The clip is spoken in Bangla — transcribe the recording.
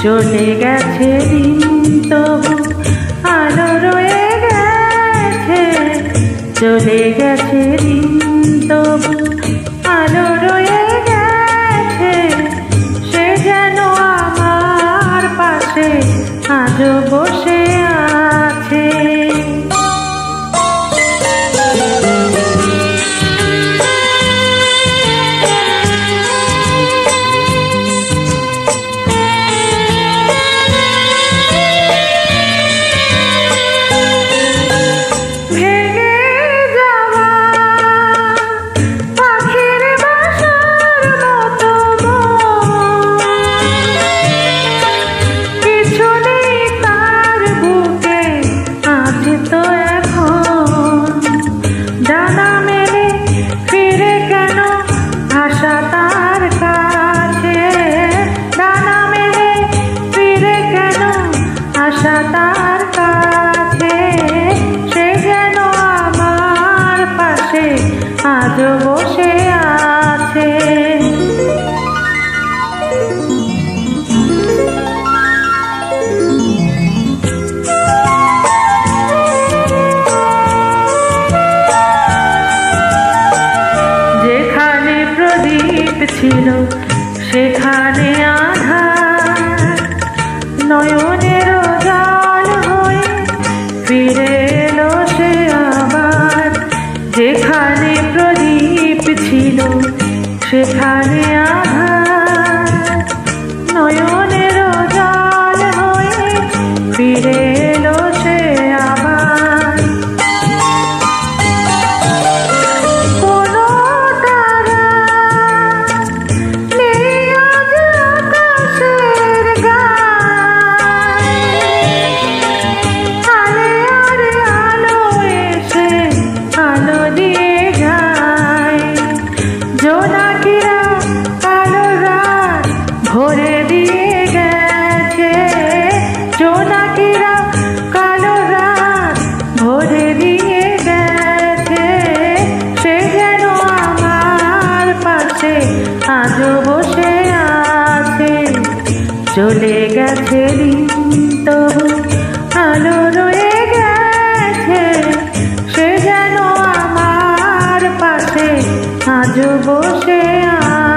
চলে গেছে দিন তবু আলো রয়ে গেছে, চলে গেছে দিন তবু আলো রয়ে গেছে। সে যেন আমার পাশে আজও বসে আছে। তার কাছে সে যেন আমার পাশে আজও বসে আছে। যেখানে প্রদীপ ছিল সেখানে আধার, নয়নের জল হয়ে ফিরে এলো সে আবার। যেখানে প্রদীপ ছিল সেখানে আধার, নয়নের জল হয়ে ফিরে এলো সে আবার। কোনো তারা নেই আজ আকাশের গায়ে, আলে আরে আলো এসে আলো দিয়ে যায়। জোনাকিরা কালো রাত ভরে দিয়ে গেছে, জোনাকিরা কালো রাত ভরে দিয়ে গেছে। সে যেন আমার পাশে আজও বসে আছে, চলে গেছে দিন তবু আলো রয়ে গেছে। সে যেন আমার পাশে আজও বসে আছে।